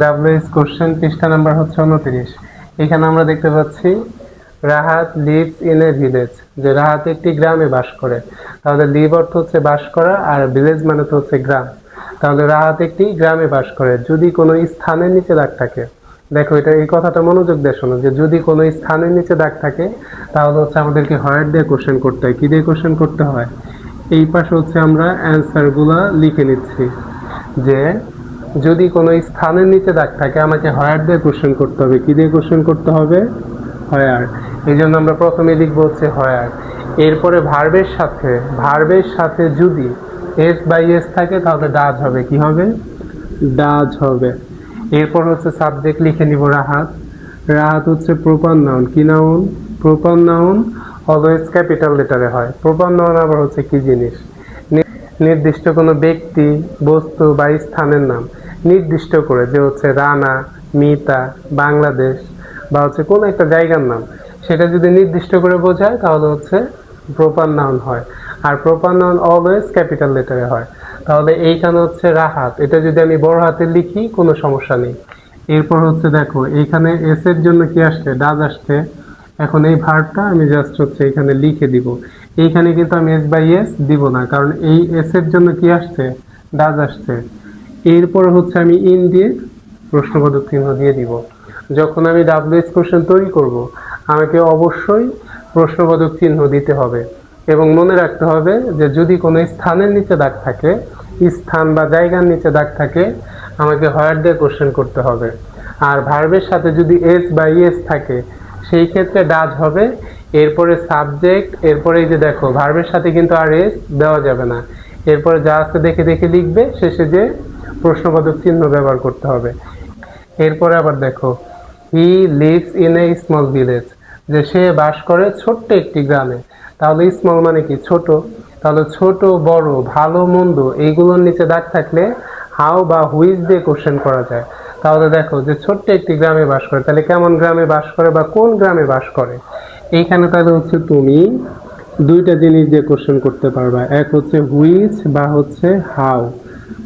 WS question পৃষ্ঠা number হচ্ছে 29। এখানে আমরা দেখতে পাচ্ছি Rahat lives in a village, যে রাহাত একটি গ্রামে বাস করে। তাহলে লিভ অর্থ হচ্ছে বাস করা, আর ভিলেজ মানে তো হচ্ছে গ্রাম। তাহলে রাহাত একটি গ্রামে বাস করে। যদি কোনো স্থানের নিচে দাগ থাকে, দেখো এটা এই কথাটা মনোযোগ দিয়ে শোনো, যে যদি কোনো স্থানের নিচে দাগ থাকে তাহলে হচ্ছে আমাদেরকে হোয়ার দিয়ে কোশ্চেন করতে হয়। কি দিয়ে কোশ্চেন করতে হয়? এই পাশে হচ্ছে আমরা অ্যান্সারগুলা লিখে নিচ্ছি, যে যদি কোনো স্থানের নিচে দাগ থাকে আমাকে হোয়ার দিয়ে কোশ্চেন করতে হবে। কি দিয়ে কোশ্চেন করতে হবে? হোয়ার। এই জন্য আমরা প্রথমে লিখবো হচ্ছে হোয়ার। এরপরে ভার্বের সাথে যদি এস বাই এস থাকে তাহলে ডাজ হবে। কি হবে? ডাজ হবে। এরপর হচ্ছে সাবজেক্ট লিখে নিব রাহাত। রাহাত হচ্ছে প্রপার নাউন। কি noun? Proper noun always capital লেটারে হয়। প্রপার নাউন আবার হচ্ছে কি জিনিস? নির্দিষ্ট কোনো ব্যক্তি, বস্তু বা স্থানের নাম নির্দিষ্ট করে, যে হচ্ছে রানা, মিতা, বাংলাদেশ বা হচ্ছে কোনো একটা জায়গার নাম, সেটা যদি নির্দিষ্ট করে বোঝায় তাহলে হচ্ছে প্রপার নাউন হয়। আর প্রপার নাউন অলওয়েজ ক্যাপিটাল লেটারে হয়। তাহলে এইখানে হচ্ছে রাহাত, এটা যদি আমি বড় হাতে লিখি কোনো সমস্যা নেই। এরপর হচ্ছে দেখো এইখানে এস এর জন্য কি আসছে? ডাজ আসছে। এখন এই ভার্বটা আমি জাস্ট হচ্ছে এখানে লিখে দিব। এইখানে কিন্তু আমি এস বাই এস দিব না, কারণ এই এস এর জন্য কি আসছে? ডাজ আসছে। এরপর হচ্ছে আমি ইন দিয়ে প্রশ্নবোধক চিহ্ন দিয়ে দিব। যখন আমি ডাব্লিউএস কোশ্চেন তৈরি করব আমাকে অবশ্যই প্রশ্নবোধক চিহ্ন দিতে হবে, এবং মনে রাখতে হবে যে যদি কোনো স্থানের নিচে দাগ থাকে, স্থান বা জায়গার নিচে দাগ থাকে, আমাকে হোয়ার দিয়ে কোশ্চেন করতে হবে। আর ভার্বের সাথে যদি এস বা ইএস থাকে সেই ক্ষেত্রে ডাজ হবে। এরপরে সাবজেক্ট, এরপরে এই যে দেখো ভার্বের সাথে কিন্তু আর এস দেওয়া যাবে না। এরপরে যা আছে দেখে দেখে লিখবে, শেষে যে প্রশ্নবোধক চিহ্ন ব্যবহার করতে হবে। এরপরে আবার দেখো he lives in a small village, যে সে বাস করে ছোট্ট একটি গ্রামে। তাহলে স্মল মানে কি? ছোট। তাহলে ছোট, বড়, ভালো, মন্দ এইগুলোর নিচে দাগ থাকলে হাউ বা হুইচ দিয়ে কোশ্চেন করা যায়। তাহলে দেখো যে ছোট্ট একটি গ্রামে বাস করে, তাহলে কেমন গ্রামে বাস করে বা কোন গ্রামে বাস করে? এইখানে তাহলে হচ্ছে তুমি দুইটা জিনিস দিয়ে কোশ্চেন করতে পারবা। এক হচ্ছে হুইচ বা হচ্ছে হাউ,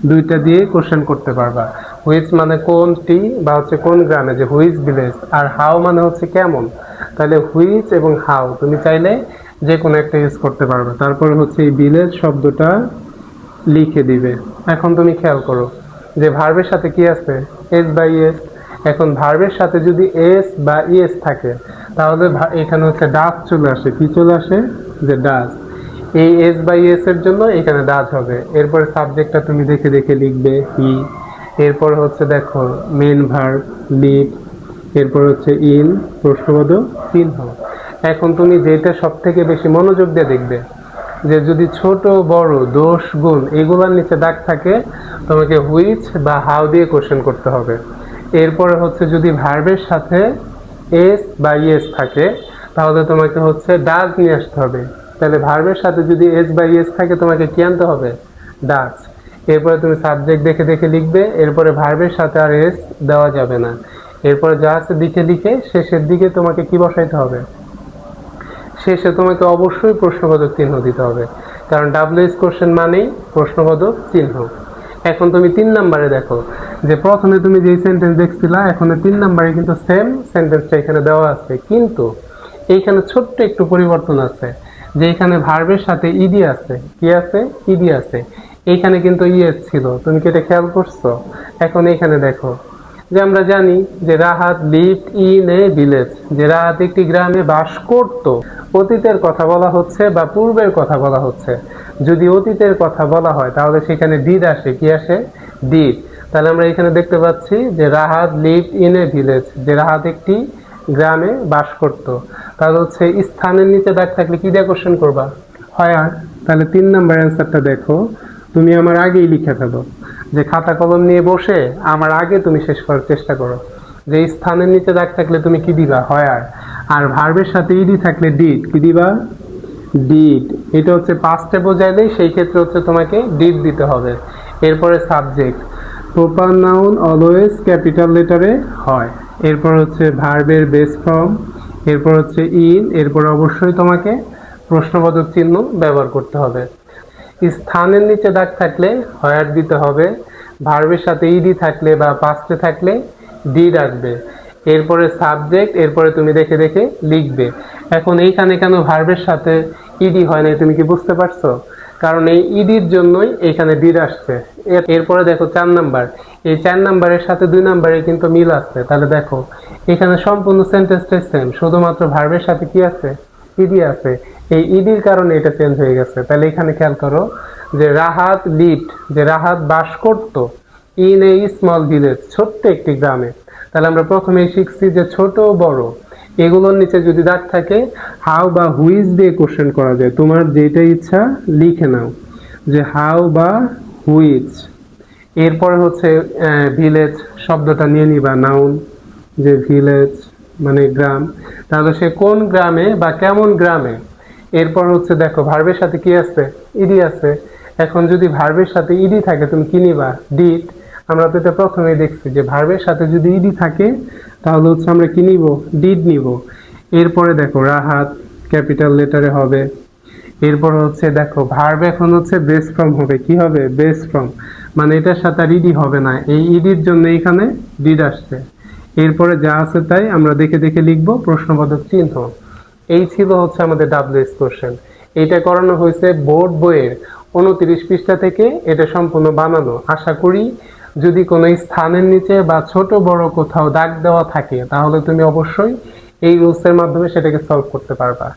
দুইটা দিয়ে কোশ্চেন করতে পারবা। হুইচ মানে কোনটি বা হচ্ছে কোন গ্রামে, যে হুইচ ভিলেজ। আর হাউ মানে হচ্ছে কেমন। তাহলে হুইচ এবং হাউ তুমি চাইলে যে কোনো একটা ইউজ করতে পারবে। তারপরে হচ্ছে এই ভিলেজ শব্দটা লিখে দিবে। এখন তুমি খেয়াল করো যে ভার্বের সাথে কি আছে? S by S. এখন ভার্বের সাথে যদি এস বা ইএস থাকে তাহলে এখানে হচ্ছে ডাজ চলে আসে। কি চলে আসে? যে ডাজ। এই এস বাই এস এর জন্য এখানে ডাজ হবে। এরপরে সাবজেক্টটা তুমি দেখে দেখে লিখবে হি। এরপর হচ্ছে দেখো মেন ভার্ব লিভ। এরপর হচ্ছে ইন প্রশ্নবোধক চিহ্ন। এখন তুমি যেটা সব থেকে বেশি মনোযোগ দিয়ে দেখবে, যে যদি ছোট বড় দোষ গুণ এগুলোর নিচে দাগ থাকে তোমাকে হুইচ বা হাউ দিয়ে কোশ্চেন করতে হবে। এরপরে হচ্ছে যদি ভার্বের সাথে এস বা ইএস থাকে তাহলে তোমাকে হচ্ছে ডাজ নিয়ে আসতে হবে। তাহলে ভার্বের সাথে যদি এস বা ইএস থাকে তোমাকে কি আনতে হবে? ডাজ। এরপরে তুমি সাবজেক্ট দেখে দেখে লিখবে। এরপরে ভার্বের সাথে আর এস দেওয়া যাবে না। এরপরে যা আছে লিখে লিখে শেষের দিকে তোমাকে কি বসাইতে হবে? শেষে তোমাকে অবশ্যই প্রশ্নবোধক চিহ্ন দিতে হবে, কারণ ডাব্লিউএস কোশ্চেন মানেই প্রশ্নবোধক চিহ্ন। এখন তুমি 3 নম্বরে দেখো, যে প্রথমে তুমি যেই সেন্টেন্স দেখছিলা এখন 3 নম্বরে কিন্তু সেম সেন্টেন্সটা এখানে দেওয়া আছে, কিন্তু এইখানে ছোট্ট একটু পরিবর্তন আছে, যে এখানে ভার্বের সাথে ইডি আছে। কি আছে? ইডি আছে। এইখানে কিন্তু ইএস ছিল, তুমি কি এটা খেয়াল করছো? এখন এইখানে দেখো যে আমরা জানি যে Rahat lived in a village, যে রাহাত একটি গ্রামে বাস করত। অতীতের কথা বলা হচ্ছে বা পূর্বের কথা বলা হচ্ছে। যদি অতীতের কথা বলা হয় তাহলে সেখানে ডিড আসে। কি আসে? ডিড। তাহলে আমরা এখানে দেখতে পাচ্ছি যে Rahat lived in a village, যে রাহাত একটি গ্রামে বাস করত। তাহলে হচ্ছে স্থানের নিচে দাগ থাকলে কি দিয়ে কোশ্চেন করবা? হোয়ার। তাহলে 3 নম্বর অ্যান্সারটা দেখো, তুমি আমার আগেই লিখে ফেলো, যে খাতা কলম নিয়ে বসে আমার আগে তুমি শেষ করার চেষ্টা করো। যে স্থানের নিচে দাগ থাকলে তুমি কি দিবা? হোয়ার। আর ভার্বের সাথে ইডি থাকলে ডিড। কি দিবা? ডিড। এটা হচ্ছে পাস্টে বোঝাইলেই সেই ক্ষেত্রে হচ্ছে তোমাকে ডিড দিতে হবে। এরপরে subject, proper noun always capital লেটারে হয়। এরপর হচ্ছে ভার্বের বেস ফর্ম। এরপর হচ্ছে ইন। এরপর অবশ্যই তোমাকে প্রশ্নবোধক চিহ্ন ব্যবহার করতে হবে। স্থানের নিচে দাগ থাকলে হোয়ার দিতে হবে। ভার্বের সাথে ইডি থাকলে বা পাস্টে থাকলে ডিড আসবে, এরপরে সাবজেক্ট, এরপরে তুমি দেখে দেখে লিখবে। এখন এইখানে কেন ভার্বের সাথে ইডি হয় নাই তুমি কি বুঝতে পারছো? কারণ এই ইডির জন্যই এখানে ডিড আসছে। এরপরে দেখো 4 নাম্বার, এই 4 নাম্বারের সাথে 2 নাম্বারে কিন্তু মিল আছে। তাহলে দেখো এখানে সম্পূর্ণ সেন্টেন্সটাই সেম, শুধুমাত্র ভার্বের সাথে কি আছে, ইডি আছে। এই ইডির কারণে এটা চেঞ্জ হয়ে গেছে। তাহলে এখানে খেয়াল করো যে রাহাত লিভড, যে রাহাত বাস করত ইন এ স্মল ভিলেজ, ছোট্ট একটি গ্রামে। তাহলে আমরা প্রথমেই শিখছি যে ছোট বড় এগুলোর নিচে যদি দাগ থাকে হাউ বা হুইজ দিয়ে কোশ্চেন করা যায়। তোমার যেটা ইচ্ছা লিখে নাও, যে হাউ বা হুইচ। এরপরে হচ্ছে ভিলেজ শব্দটা নিয়ে নিবা নাউন, যে ভিলেজ মানে গ্রাম, তাহলে সে কোন গ্রামে বা কেমন গ্রামে। এরপর হচ্ছে দেখো ভার্বের সাথে কি আছে, ইডি আছে। এখন যদি ভার্বের সাথে ইডি থাকে তুমি কি নিবা, ডিড। আমরা তো এটা প্রথমেই দেখছি যে ভার্বের সাথে যদি ইডি থাকে তাহলে হচ্ছে আমরা কি নিব, ডিড নিব। এরপরে দেখো রাহাত ক্যাপিটাল লেটারে হবে। এরপর হচ্ছে দেখো ভার্ব এখন হচ্ছে বেস ফ্রম হবে, কি হবে, বেস ফ্রম, মানে এটার সাথে আর ইডি হবে না, এই ইডির জন্য এখানে ডিড আসছে। এরপরে যা আছে তাই আমরা দেখে দেখে লিখবো, প্রশ্নবোধক চিহ্ন। এই ছিল হচ্ছে আমাদের ডাব্লিউএস কোশ্চেন। এটা করানো হয়েছে বোর্ড বইয়ের 29 পৃষ্ঠা থেকে, এটা সম্পূর্ণ বানানো। আশা করি যদি কোনো স্থানের নিচে বা ছোট বড় কোথাও দাগ দেওয়া থাকে তাহলে তুমি অবশ্যই এই রুলসের মাধ্যমে সেটাকে সলভ করতে পারবা।